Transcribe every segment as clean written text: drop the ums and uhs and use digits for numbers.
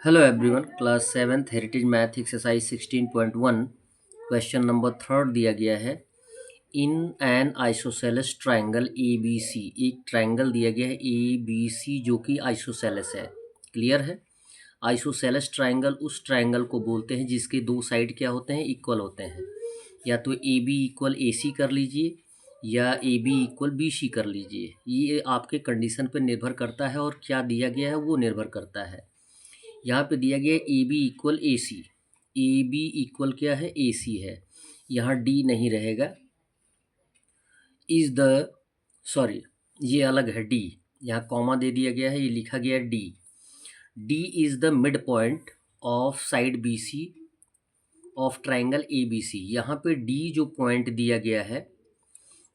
Hello everyone, class 7th heritage math exercise 16.1 question number third दिया गया है। In an isosceles triangle A B C, एक triangle दिया गया है ए बी सी जो कि आइसोसेलेस है। क्लियर है? आइसोसेलेस ट्रायंगल उस ट्रायंगल को बोलते हैं जिसके दो साइड क्या होते हैं, इक्वल होते हैं। या तो ए बी इक्वल ए सी कर लीजिए या A B equal B C कर लीजिए, ये आपके कंडीशन पर निर्भर करता है और क्या दिया गया है वो निर्भर करता है। यहाँ पे दिया गया है A B equal A C, A B equal क्या है, ए सी है। यहाँ डी नहीं रहेगा, इज द सॉरी ये अलग है डी, यहाँ कॉमा दे दिया गया है, ये लिखा गया है D. D is the mid point of side B C of triangle A B C. यहाँ पे डी जो पॉइंट दिया गया है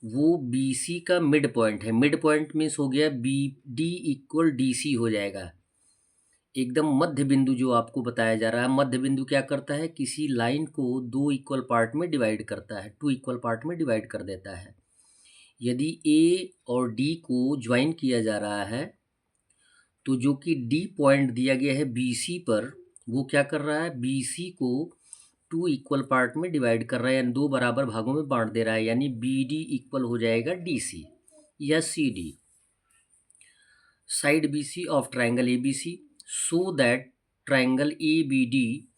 वो बी सी का मिड पॉइंट है। मिड पॉइंट मीन्स हो गया B D equal D C हो जाएगा। एकदम मध्य बिंदु जो आपको बताया जा रहा है, मध्य बिंदु क्या करता है, किसी लाइन को दो इक्वल पार्ट में डिवाइड करता है, टू इक्वल पार्ट में डिवाइड कर देता है। यदि ए और डी को ज्वाइन किया जा रहा है तो जो कि डी पॉइंट दिया गया है बी सी पर, वो क्या कर रहा है, बी सी को टू इक्वल पार्ट में डिवाइड कर रहा है, यानी दो बराबर भागों में बांट दे रहा है, यानी बी डी इक्वल हो जाएगा डी सी या C D. Side B C of triangle A B C, so that triangle A B D,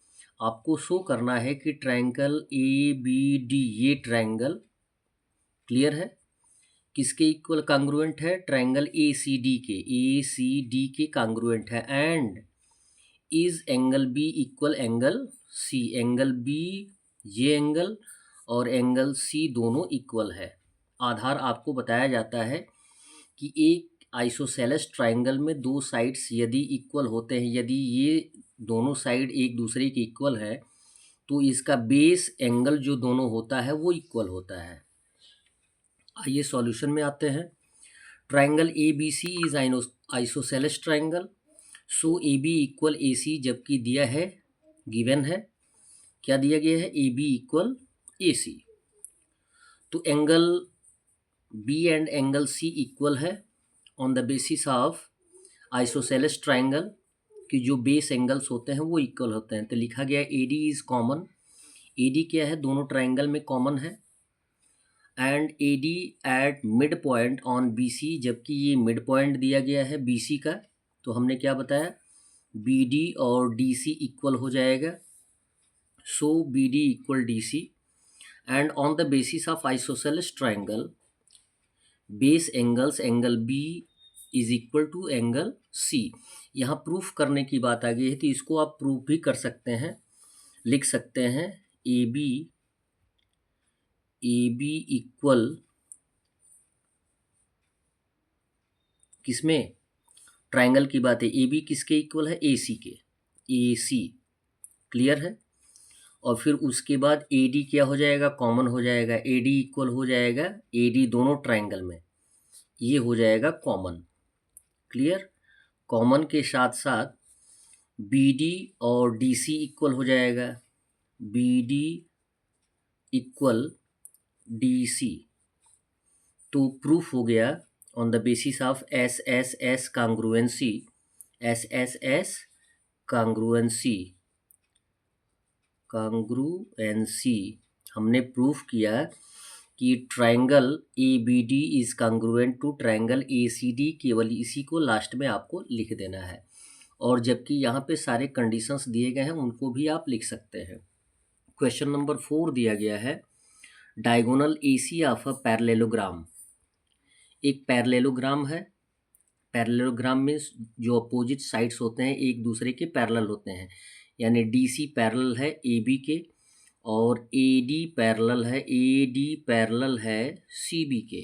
आपको शो करना है कि ट्राइंगल ए बी डी, ये ट्राइंगल क्लियर है, किसके इक्वल कांग्रुएंट है, ट्राइंगल ए सी डी के, ए सी डी के कांग्रुएंट है। And is angle B equal angle C, angle B ये एंगल और एंगल सी दोनों इक्वल है। आधार आपको बताया जाता है कि एक आइसोसेलेस ट्राइंगल में दो साइड्स यदि इक्वल होते हैं, यदि ये दोनों साइड एक दूसरे के इक्वल है तो इसका बेस एंगल जो दोनों होता है वो इक्वल होता है। आइए सॉल्यूशन में आते हैं। Triangle A B C is isosceles triangle, so A B equal A C, जबकि दिया है, गिवन है, क्या दिया गया है, A B equal A C. तो angle B and angle C equal है on the basis of isosceles triangle, कि जो बेस एंगल्स होते हैं वो इक्वल होते हैं। तो लिखा गया A D is common, A D क्या है, दोनों ट्राइंगल में कॉमन है। And A D at mid point on B C, जबकि ये मिड पॉइंट दिया गया है बी सी का, तो हमने क्या बताया, बी डी और डी सी इक्वल हो जाएगा, so B D equal D C. And on the basis of isosceles triangle, base angles angle B is equal to angle C. यहाँ प्रूफ करने की बात आ गई है तो इसको आप प्रूफ भी कर सकते हैं, लिख सकते हैं ए बी इक्वल किसमें, ट्राइंगल की बात है, ए बी किसके इक्वल है, ए सी के, ए सी। क्लियर है? और फिर उसके बाद ए डी क्या हो जाएगा, कॉमन हो जाएगा, ए डी इक्वल हो जाएगा ए डी दोनों ट्राइंगल में, ये हो जाएगा कॉमन। क्लियर? कॉमन के साथ साथ बी डी और डी सी इक्वल हो जाएगा, B D equal D C. तो प्रूफ हो गया on the basis of S S S congruency, S S S congruency, congruency हमने प्रूफ किया कि triangle A B D is congruent to triangle A C D. केवल इसी को last में आपको लिख देना है, और जबकि यहाँ पे सारे कंडीशंस दिए गए हैं उनको भी आप लिख सकते हैं। क्वेश्चन नंबर 4 दिया गया है, diagonal A C of a parallelogram. एक पैरेललोग्राम है, पैरेललोग्राम में जो अपोजिट साइड्स होते हैं एक दूसरे के पैरेलल होते हैं, यानी डी सी पैरेलल है ए बी के और ए डी पैरेलल है सी बी के।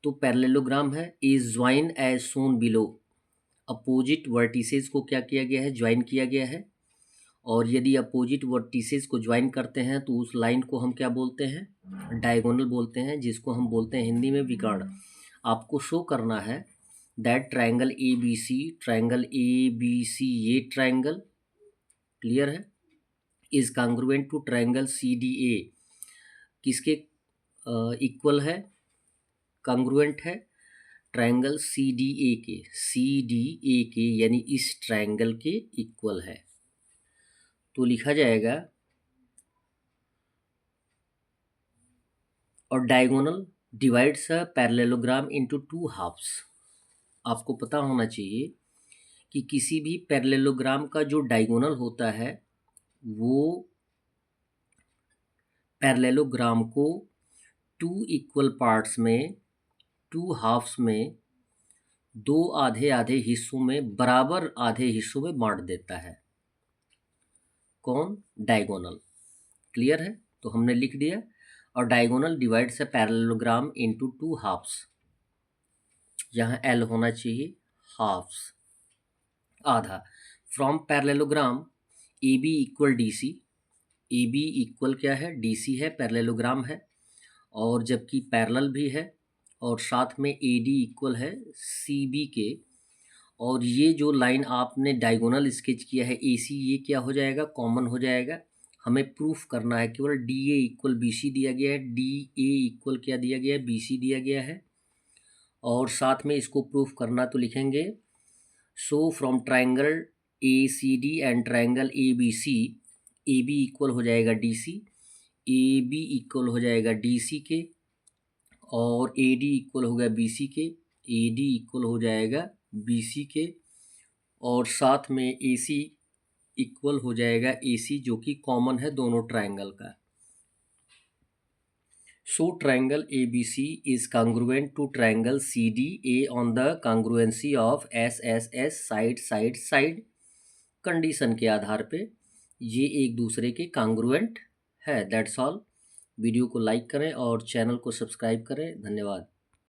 तो पैरेललोग्राम है, is join as shown below, opposite vertices को क्या किया गया है, ज्वाइन किया गया है। और यदि अपोजिट वर्टिसेस को ज्वाइन करते हैं तो उस लाइन को हम क्या बोलते हैं, डायगोनल बोलते हैं, जिसको हम बोलते हैं हिंदी में विकर्ण। आपको शो करना है that triangle A B C, triangle A B C ये ट्राइंगल, क्लियर है, is congruent to triangle C D A, किसके इक्वल है, कांग्रुएंट है, ट्रायंगल सी डी ए के यानी इस ट्रायंगल के इक्वल है, तो लिखा जाएगा और diagonal divides a parallelogram into two halves. आपको पता होना चाहिए कि किसी भी पैरेललोग्राम का जो डायगोनल होता है वो पैरेललोग्राम को टू इक्वल पार्ट्स में, टू हाफ्स में, दो आधे आधे हिस्सों में, बराबर आधे हिस्सों में बांट देता है। कौन? डायगोनल। क्लियर है? तो हमने लिख दिया। और diagonal divides a parallelogram into two halves. यहाँ एल होना चाहिए हाफ्स, आधा। From parallelogram A B equal D C. A B equal क्या है? डी सी है, पैरेललोग्राम है, और जबकि पैरेलल भी है, और साथ में ए डी इक्वल है सी बी के। और ये जो लाइन आपने डायगोनल स्केच किया है ए सी, ये क्या हो जाएगा? कॉमन हो जाएगा। हमें प्रूफ करना है, केवल D A equal B C दिया गया है, डी ए इक्वल क्या दिया गया है? बी सी दिया गया है। और साथ में इसको प्रूफ करना तो लिखेंगे so from triangle A C D and triangle A B C, A B equal हो जाएगा D C, A B equal हो जाएगा डी सी के, और ए डी इक्वल हो गया बी सी के, ए डी इक्वल हो जाएगा बी सी के, और साथ में ए सी इक्वल हो जाएगा ए सी, जो कि कॉमन है दोनों ट्रायंगल का। So triangle ABC is congruent to triangle CDA on the congruency of SSS side side side condition के आधार पे ये एक दूसरे के congruent है। That's all. वीडियो को लाइक करें और चैनल को सब्सक्राइब करें। धन्यवाद।